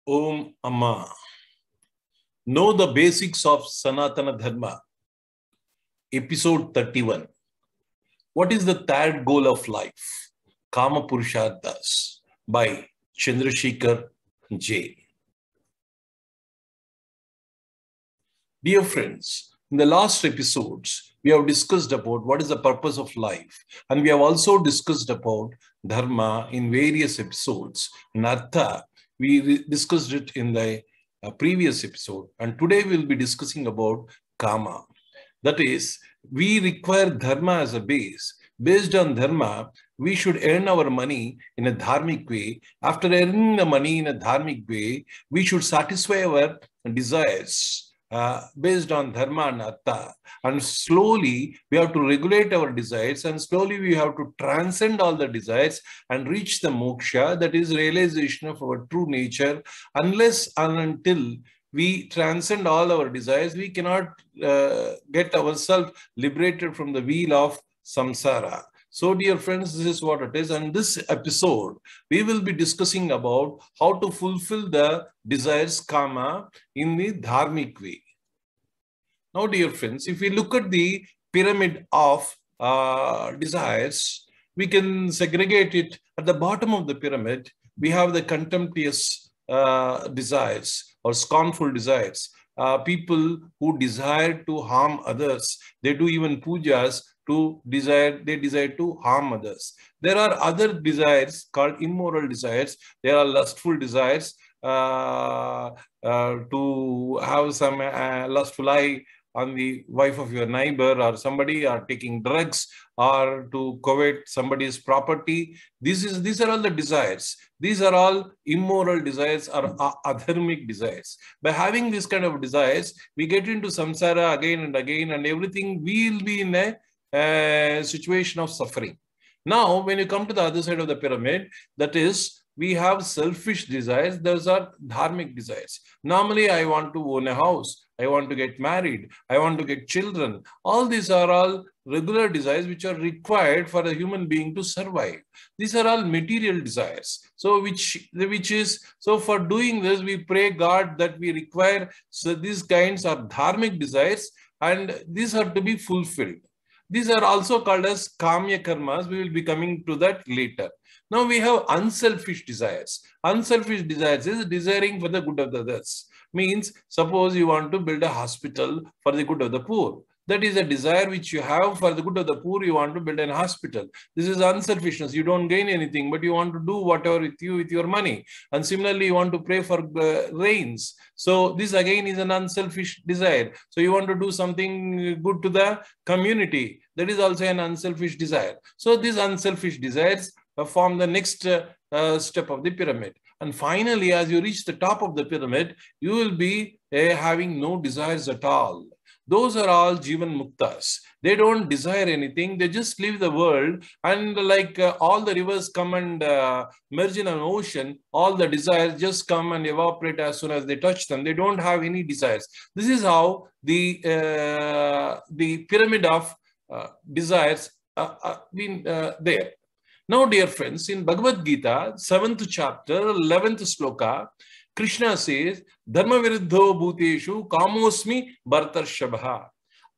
Om Amma. Know the basics of Sanatana Dharma. Episode 31. What is the third goal of life? Kama Purusharthas by Chandrasekhar J. Dear friends, in the last episodes, we have discussed about what is the purpose of life. And we have also discussed about Dharma in various episodes. In Artha, we discussed it in the previous episode. And today we'll be discussing about Kama. That is, we require Dharma as a base. Based on Dharma, we should earn our money in a dharmic way. After earning the money in a dharmic way, we should satisfy our desires. Based on dharma and artha, and slowly we have to regulate our desires, and slowly we have to transcend all the desires and reach the moksha, that is realization of our true nature. Unless and until we transcend all our desires, we cannot get ourselves liberated from the wheel of samsara. So, dear friends, this is what it is. And this episode, we will be discussing about how to fulfill the desires, kama, in the dharmic way. Now, dear friends, if we look at the pyramid of desires, we can segregate it. At the bottom of the pyramid, we have the contemptuous desires or scornful desires. People who desire to harm others, they do even pujas they desire to harm others. There are other desires called immoral desires. There are lustful desires, to have some lustful eye on the wife of your neighbor or somebody, or taking drugs, or to covet somebody's property. These are all the desires. These are all immoral desires or adharmic desires. By having this kind of desires, we get into samsara again and again, and everything will be in a situation of suffering. Now, when you come to the other side of the pyramid, that is, we have selfish desires. Those are dharmic desires. Normally, I want to own a house. I want to get married. I want to get children. All these are all regular desires which are required for a human being to survive. These are all material desires. So, so for doing this, we pray God that we require, so these kinds of dharmic desires, and these are to be fulfilled. These are also called as kamya karmas. We will be coming to that later. Now we have unselfish desires. Unselfish desires is desiring for the good of the others. Means, suppose you want to build a hospital for the good of the poor. That is a desire which you have for the good of the poor. You want to build a hospital. This is unselfishness. You don't gain anything, but you want to do whatever with your money. And similarly, you want to pray for rains. So this again is an unselfish desire. So you want to do something good to the community. That is also an unselfish desire. So these unselfish desires form the next step of the pyramid. And finally, as you reach the top of the pyramid, you will be having no desires at all. Those are all Jivan Muktas. They don't desire anything. They just leave the world, and like all the rivers come and merge in an ocean, all the desires just come and evaporate as soon as they touch them. They don't have any desires. This is how the pyramid of desires been there. Now, dear friends, in Bhagavad Gita, 7th chapter, 11th sloka, Krishna says, Dharma viruddho bhuteshu kamosmi bhartarshabha.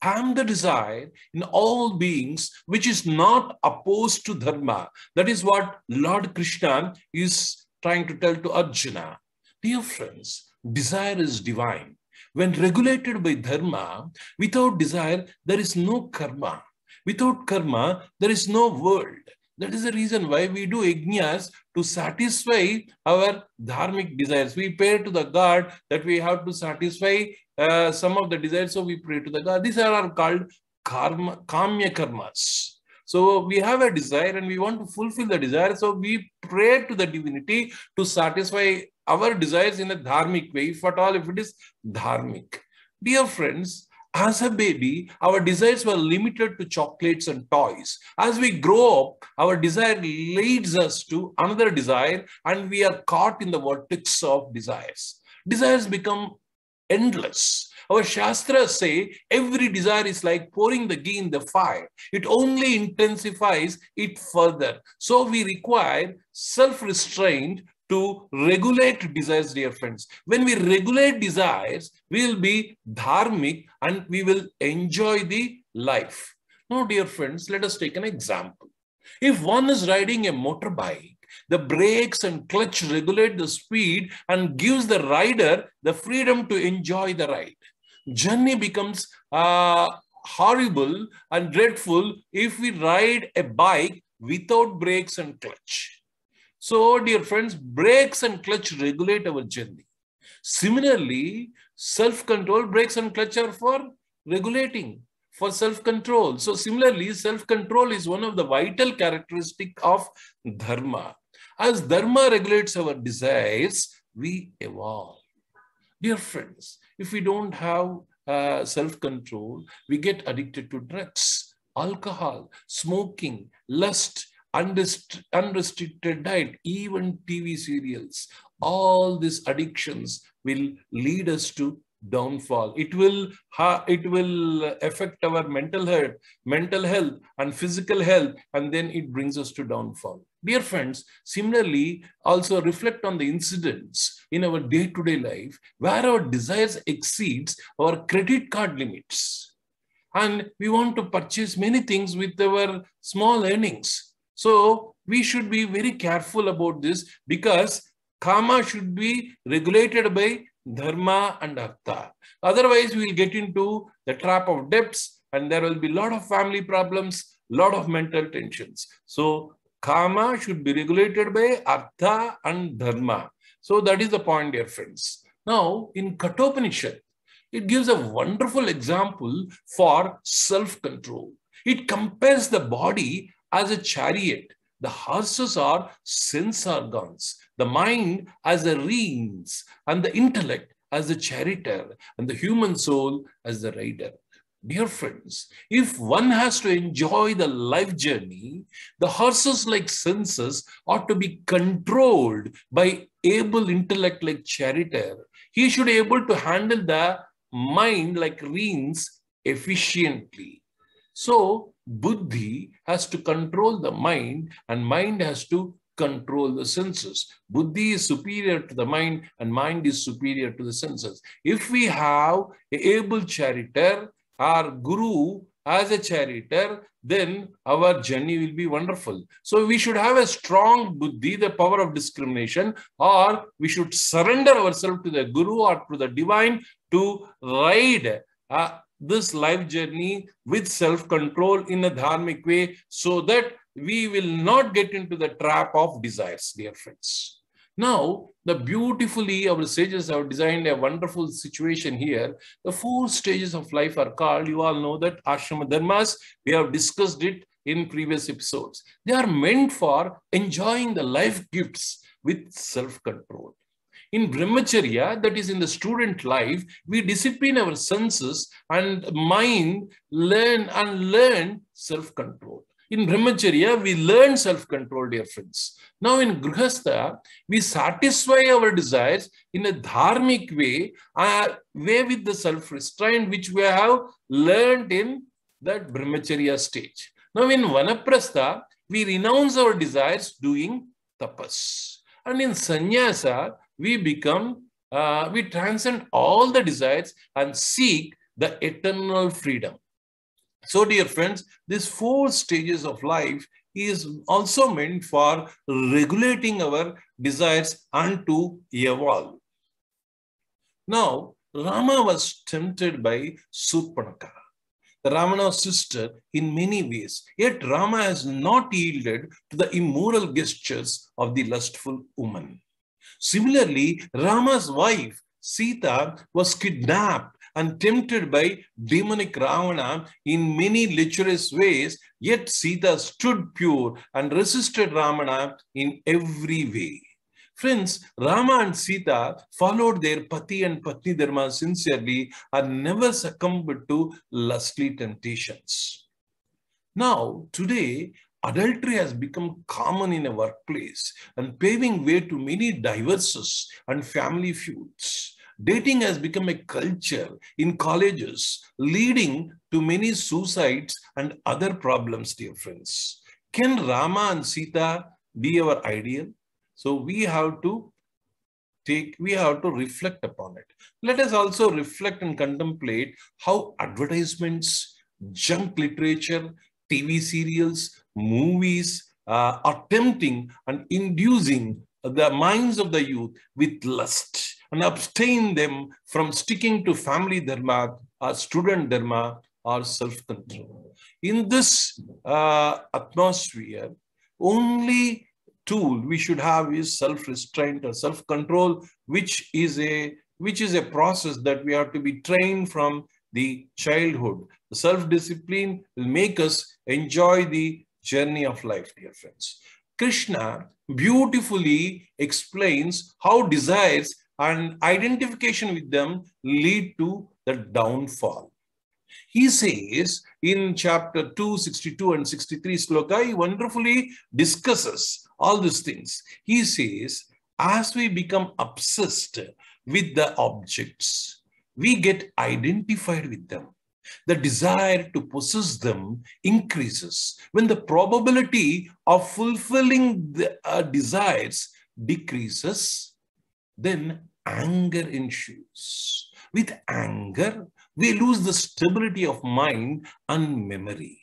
I am the desire in all beings which is not opposed to dharma. That is what Lord Krishna is trying to tell to Arjuna. Dear friends, desire is divine. When regulated by dharma, without desire, there is no karma. Without karma, there is no world. That is the reason why we do yajnas, to satisfy our dharmic desires. We pray to the God that we have to satisfy some of the desires, so we pray to the God. These are called kamya karmas. So we have a desire and we want to fulfill the desire, so we pray to the divinity to satisfy our desires in a dharmic way, if at all, if it is dharmic. Dear friends, as a baby, our desires were limited to chocolates and toys. As we grow up, our desire leads us to another desire, and we are caught in the vortex of desires. Desires become endless. Our Shastras say every desire is like pouring the ghee in the fire. It only intensifies it further. So we require self-restraint to regulate desires, dear friends. When we regulate desires, we will be dharmic and we will enjoy the life. Now, dear friends, let us take an example. If one is riding a motorbike, the brakes and clutch regulate the speed and gives the rider the freedom to enjoy the ride. Journey becomes horrible and dreadful if we ride a bike without brakes and clutch. So, dear friends, brakes and clutch regulate our journey. Similarly, self-control, brakes and clutch are for regulating, for self-control. So, similarly, self-control is one of the vital characteristics of dharma. As dharma regulates our desires, we evolve. Dear friends, if we don't have self-control, we get addicted to drugs, alcohol, smoking, lust, unrestricted diet, even TV serials. All these addictions will lead us to downfall. It will affect our mental health and physical health, and then it brings us to downfall. Dear friends, similarly, also reflect on the incidents in our day-to-day life where our desires exceeds our credit card limits. And we want to purchase many things with our small earnings. So we should be very careful about this, because karma should be regulated by dharma and artha. Otherwise, we will get into the trap of debts, and there will be a lot of family problems, a lot of mental tensions. So karma should be regulated by artha and dharma. So that is the point, dear friends. Now, in Kathopanishad, it gives a wonderful example for self-control. It compares the body as a chariot. The horses are sense organs, the mind as the reins, and the intellect as the charioteer, and the human soul as the rider. Dear friends, if one has to enjoy the life journey, the horses like senses ought to be controlled by able intellect like charioteer. He should be able to handle the mind like reins efficiently. So, buddhi has to control the mind, and mind has to control the senses. Buddhi is superior to the mind, and mind is superior to the senses. If we have an able charioteer, our guru as a charioteer, then our journey will be wonderful. So we should have a strong buddhi, the power of discrimination, or we should surrender ourselves to the guru or to the divine to ride this life journey with self-control in a dharmic way, so that we will not get into the trap of desires, dear friends. Now, beautifully our sages have designed a wonderful situation here. The 4 stages of life are called, you all know that, ashrama dharmas. We have discussed it in previous episodes. They are meant for enjoying the life gifts with self-control. In brahmacharya, that is in the student life, we discipline our senses and mind, learn self-control. In brahmacharya, we learn self-control, dear friends. Now in grihastha, we satisfy our desires in a dharmic way, with the self-restraint which we have learned in that brahmacharya stage. Now in vanaprastha, we renounce our desires doing tapas. And in sannyasa, we transcend all the desires and seek the eternal freedom. So, dear friends, these 4 stages of life is also meant for regulating our desires and to evolve. Now, Rama was tempted by Surpanaka, the Ravana's sister, in many ways. Yet Rama has not yielded to the immoral gestures of the lustful woman. Similarly, Rama's wife, Sita, was kidnapped and tempted by demonic Ravana in many lecherous ways, yet Sita stood pure and resisted Ravana in every way. Friends, Rama and Sita followed their Pati and Patni Dharma sincerely and never succumbed to lustly temptations. Now, today, adultery has become common in a workplace and paving way to many divorces and family feuds. Dating has become a culture in colleges, leading to many suicides and other problems, dear friends. Can Rama and Sita be our ideal? So we have to we have to reflect upon it. Let us also reflect and contemplate how advertisements, junk literature, TV serials, movies are tempting and inducing the minds of the youth with lust and abstain them from sticking to family dharma or student dharma or self-control. In this atmosphere, only tool we should have is self-restraint or self-control, which is a process that we have to be trained from the childhood. The self-discipline will make us enjoy the journey of life, dear friends. Krishna beautifully explains how desires and identification with them lead to the downfall. He says in chapter 2, 62 and 63 sloka, he wonderfully discusses all these things. He says, as we become obsessed with the objects, we get identified with them. The desire to possess them increases. When the probability of fulfilling the desires decreases, then anger ensues. With anger, we lose the stability of mind and memory.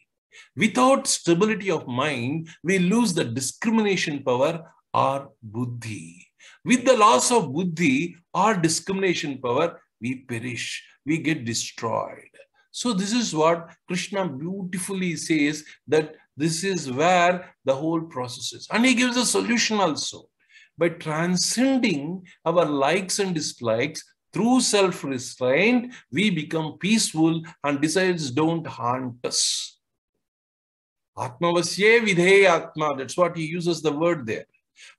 Without stability of mind, we lose the discrimination power or buddhi. With the loss of buddhi or discrimination power, we perish, we get destroyed. So this is what Krishna beautifully says, that this is where the whole process is. And he gives a solution also. By transcending our likes and dislikes, through self-restraint, we become peaceful and desires don't haunt us. Atmavasye vidhe atma, that's what he uses the word there.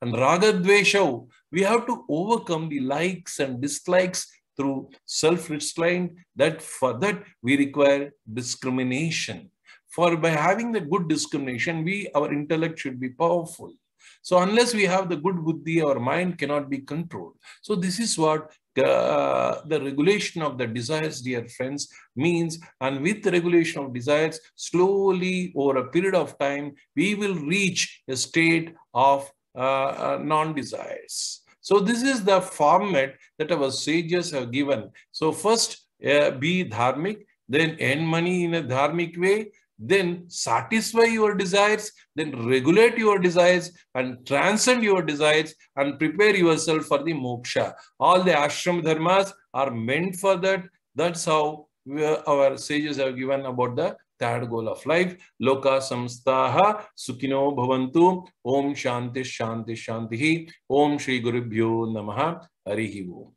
And ragadveshav, we have to overcome the likes and dislikes through self-restraint. That for that we require discrimination. For by having the good discrimination, our intellect should be powerful. So unless we have the good buddhi, our mind cannot be controlled. So this is what the regulation of the desires, dear friends, means. And with the regulation of desires, slowly over a period of time, we will reach a state of non-desires. So this is the format that our sages have given. So first, be dharmic, then earn money in a dharmic way, then satisfy your desires, then regulate your desires and transcend your desires and prepare yourself for the moksha. All the ashram dharmas are meant for that. That's how our sages have given about the third goal of life. Loka samstaha sukhino bhavantu. Om shanti shanti shanti. Om Shri Gurubhyo namaha. Harihi Om.